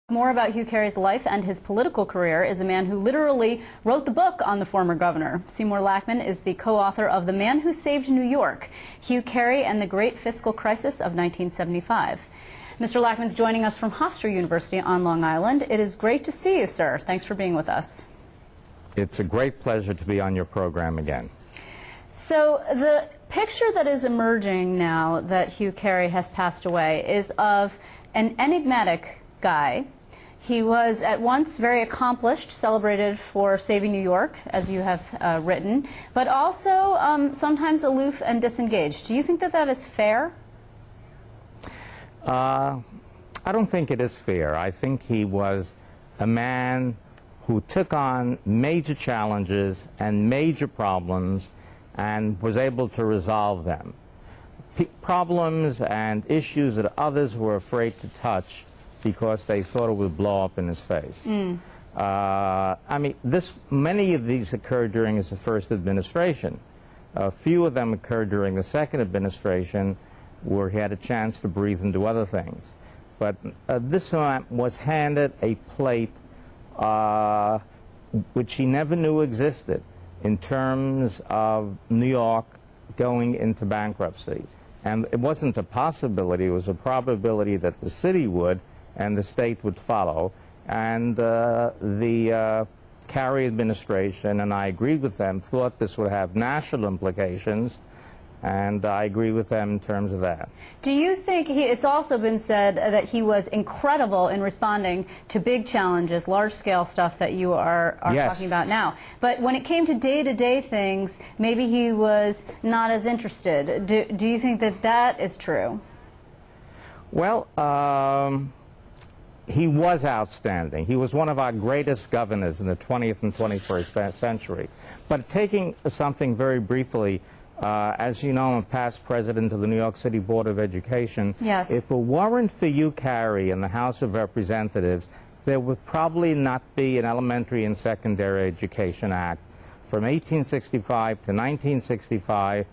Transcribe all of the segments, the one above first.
More about Hugh Carey's life and his political career is a man who literally wrote the book on the former governor. Seymour Lachman is the co-author of The Man Who Saved New York, Hugh Carey and the Great Fiscal Crisis of 1975. Mr. Lachman's joining us from Hofstra University on Long Island. It is great to see you, sir. Thanks for being with us. It's a great pleasure to be on your program again. So the picture that is emerging now that Hugh Carey has passed away is of an enigmatic guy. He was at once very accomplished, celebrated for saving New York, as you have written, but also sometimes aloof and disengaged. Do you think that that is fair? I don't think it is fair. I think he was a man who took on major challenges and major problems and was able to resolve them. Problems and issues that others were afraid to touch because they thought it would blow up in his face. I mean, many of these occurred during his first administration. A few of them occurred during the second administration, where he had a chance to breathe and do other things. But this man was handed a plate which he never knew existed in terms of New York going into bankruptcy. And it wasn't a possibility, it was a probability that the city would and the state would follow. And the Carey administration, and I agreed with them, thought this would have national implications, and I agree with them in terms of that. Do you think it's also been said that he was incredible in responding to big challenges, large-scale stuff that you are Yes. talking about now? But when it came to day-to-day things, maybe he was not as interested. Do you think that that is true? Well, he was outstanding. He was one of our greatest governors in the 20th and 21st century. But taking something very briefly, as you know, I'm a past president of the New York City Board of Education. Yes. If it weren't for Hugh Carey in the House of Representatives, there would probably not be an Elementary and Secondary Education Act. From 1865 to 1965,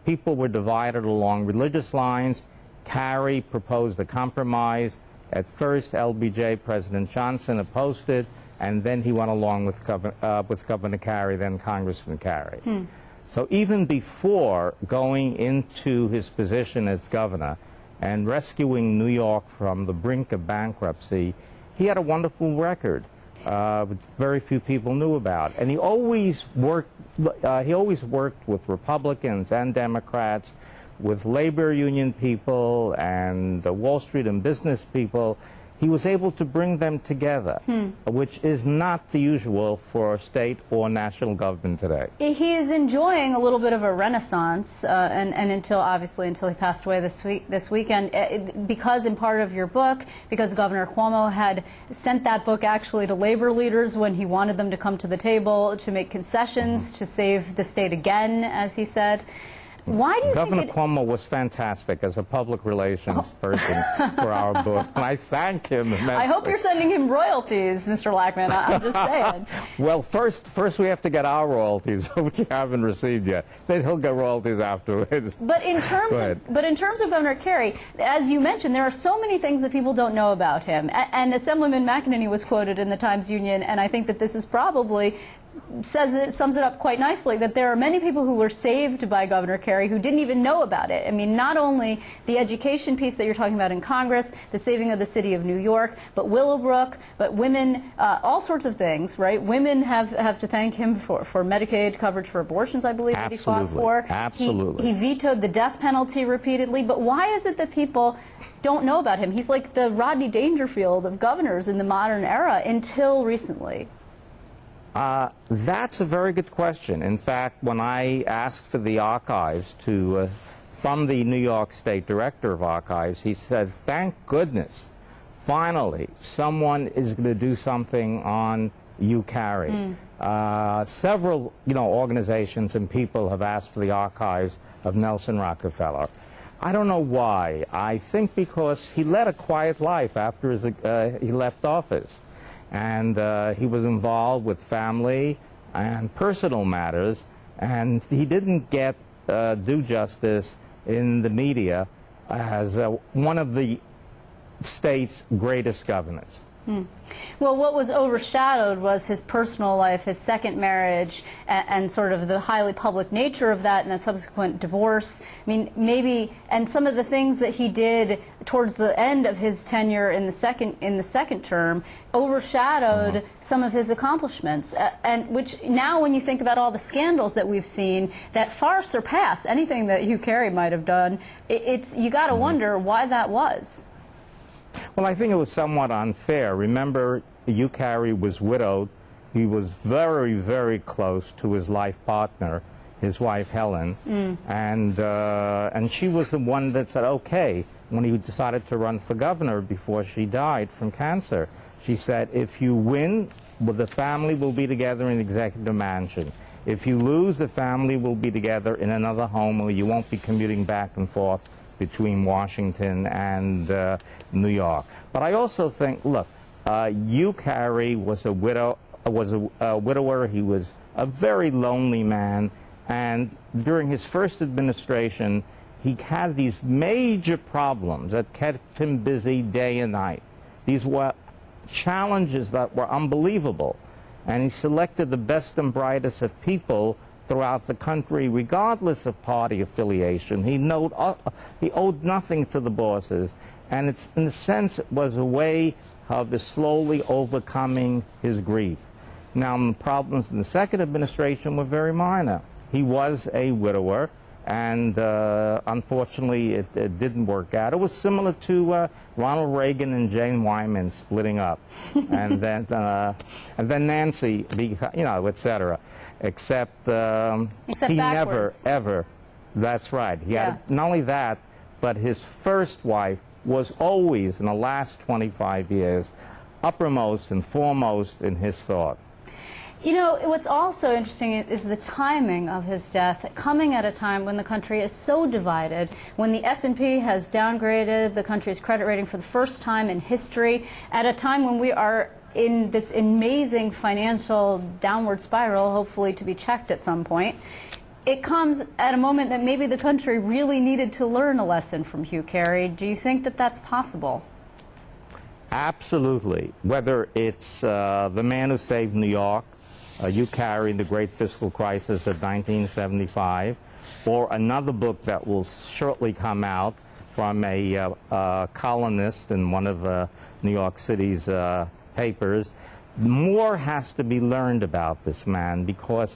people were divided along religious lines. Carey proposed a compromise. At first, LBJ, President Johnson, opposed it, and then he went along with Governor Carey, then Congressman Carey. So even before going into his position as governor and rescuing New York from the brink of bankruptcy, he had a wonderful record which very few people knew about. And he always worked with Republicans and Democrats, with labor union people and Wall Street and business people. He was able to bring them together, which is not the usual for state or national government today. He is enjoying a little bit of a renaissance, and obviously until he passed away this weekend, because in part of your book, because Governor Cuomo had sent that book actually to labor leaders when he wanted them to come to the table to make concessions to save the state again, as he said. Why do you Governor think Cuomo was fantastic as a public relations person for our book, and I thank him immensely. I hope you're sending him royalties, Mr. Lachman. I'm just saying. Well, first we have to get our royalties, which we haven't received yet. Then he'll get royalties afterwards. But in terms of Governor Carey, as you mentioned, there are so many things that people don't know about him. And Assemblyman McEnany was quoted in the Times-Union, and I think that this is probably sums it up quite nicely, that there are many people who were saved by Governor Carey who didn't even know about it. I mean, not only the education piece that you're talking about in Congress, the saving of the city of New York, but Willowbrook, but women, all sorts of things, right? Women have to thank him for Medicaid coverage for abortions, I believe, that he fought for. Absolutely. He vetoed the death penalty repeatedly. But why is it that people don't know about him? He's like the Rodney Dangerfield of governors in the modern era until recently. That's a very good question. In fact, when I asked for the archives from the New York State Director of Archives, he said, thank goodness, finally, someone is going to do something on Hugh Carey. Several, organizations and people have asked for the archives of Nelson Rockefeller. I don't know why. I think because he led a quiet life after he left office. And he was involved with family and personal matters, and he didn't get due justice in the media as one of the state's greatest governors. Well, what was overshadowed was his personal life, his second marriage, and sort of the highly public nature of that, and the subsequent divorce. I mean, maybe, and some of the things that he did towards the end of his tenure in the second term overshadowed some of his accomplishments, and which now, when you think about all the scandals that we've seen that far surpass anything that Hugh Carey might have done, you got to wonder why that was. Well, I think it was somewhat unfair. Remember, Hugh Carey was widowed. He was very, very close to his life partner, his wife Helen, and she was the one that said, okay, when he decided to run for governor before she died from cancer. She said, if you win, well, the family will be together in the executive mansion. If you lose, the family will be together in another home where you won't be commuting back and forth between Washington and New York. But I also think, look, Hugh Carey was a widower. He was a very lonely man, and during his first administration, he had these major problems that kept him busy day and night. These were challenges that were unbelievable, and he selected the best and brightest of people throughout the country, regardless of party affiliation. He owed nothing to the bosses, and it's, in a sense, it was a way of slowly overcoming his grief. Now, the problems in the second administration were very minor. He was a widower, and unfortunately, it didn't work out. It was similar to Ronald Reagan and Jane Wyman splitting up, and then Nancy, etc. Except he never, ever, that's right. He had, not only that, but his first wife was always, in the last 25 years, uppermost and foremost in his thought. You know, what's also interesting is the timing of his death, coming at a time when the country is so divided, when the S&P has downgraded the country's credit rating for the first time in history, at a time when we are in this amazing financial downward spiral, hopefully to be checked at some point. It comes at a moment that maybe the country really needed to learn a lesson from Hugh Carey. Do you think that that's possible? Absolutely. Whether it's the man who saved New York, Hugh Carey, The Great Fiscal Crisis of 1975, or another book that will shortly come out from a columnist in one of New York City's papers. More has to be learned about this man, because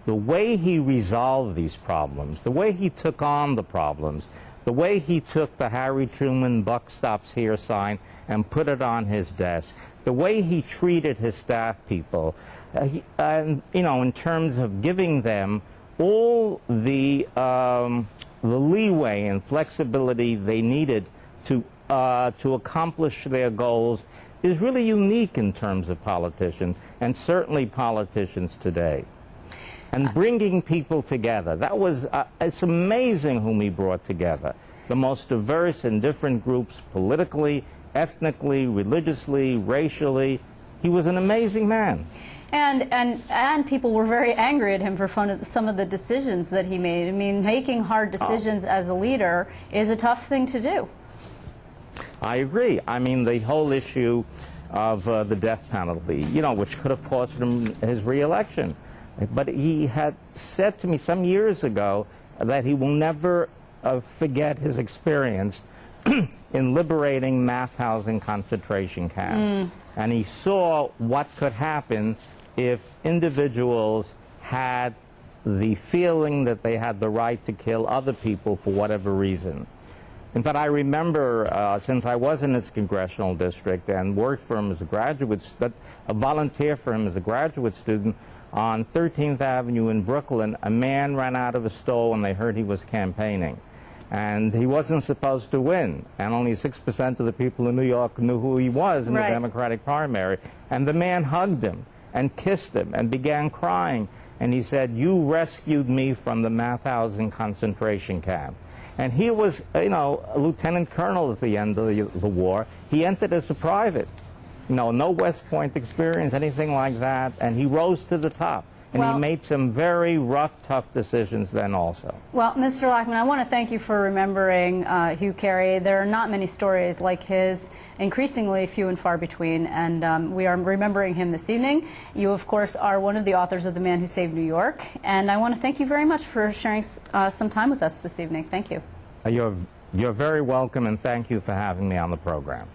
the way he resolved these problems, the way he took on the problems, the way he took the Harry Truman "buck stops here" sign and put it on his desk, the way he treated his staff people, in terms of giving them all the leeway and flexibility they needed to accomplish their goals, is really unique in terms of politicians, and certainly politicians today. And bringing people together, that was, it's amazing whom he brought together. The most diverse and different groups, politically, ethnically, religiously, racially. He was an amazing man. And people were very angry at him for some of the decisions that he made. I mean, making hard decisions as a leader is a tough thing to do. I agree. I mean, the whole issue of the death penalty, which could have cost him his re-election. But he had said to me some years ago that he will never forget his experience in liberating Mauthausen concentration camps. And he saw what could happen if individuals had the feeling that they had the right to kill other people for whatever reason. In fact, I remember, since I was in his congressional district and worked for him as a graduate, a volunteer for him as a graduate student, on 13th Avenue in Brooklyn, a man ran out of a store when they heard he was campaigning. And he wasn't supposed to win. And only 6% of the people in New York knew who he was in the Democratic primary. And the man hugged him and kissed him and began crying. And he said, "You rescued me from the Mauthausen concentration camp." And he was, a lieutenant colonel at the end of the war. He entered as a private. No West Point experience, anything like that. And he rose to the top. And Well, he made some very rough, tough decisions then also. Well, Mr. Lachman, I want to thank you for remembering Hugh Carey. There are not many stories like his, increasingly few and far between, and we are remembering him this evening. You, of course, are one of the authors of The Man Who Saved New York, and I want to thank you very much for sharing some time with us this evening. Thank you. You're very welcome, and thank you for having me on the program.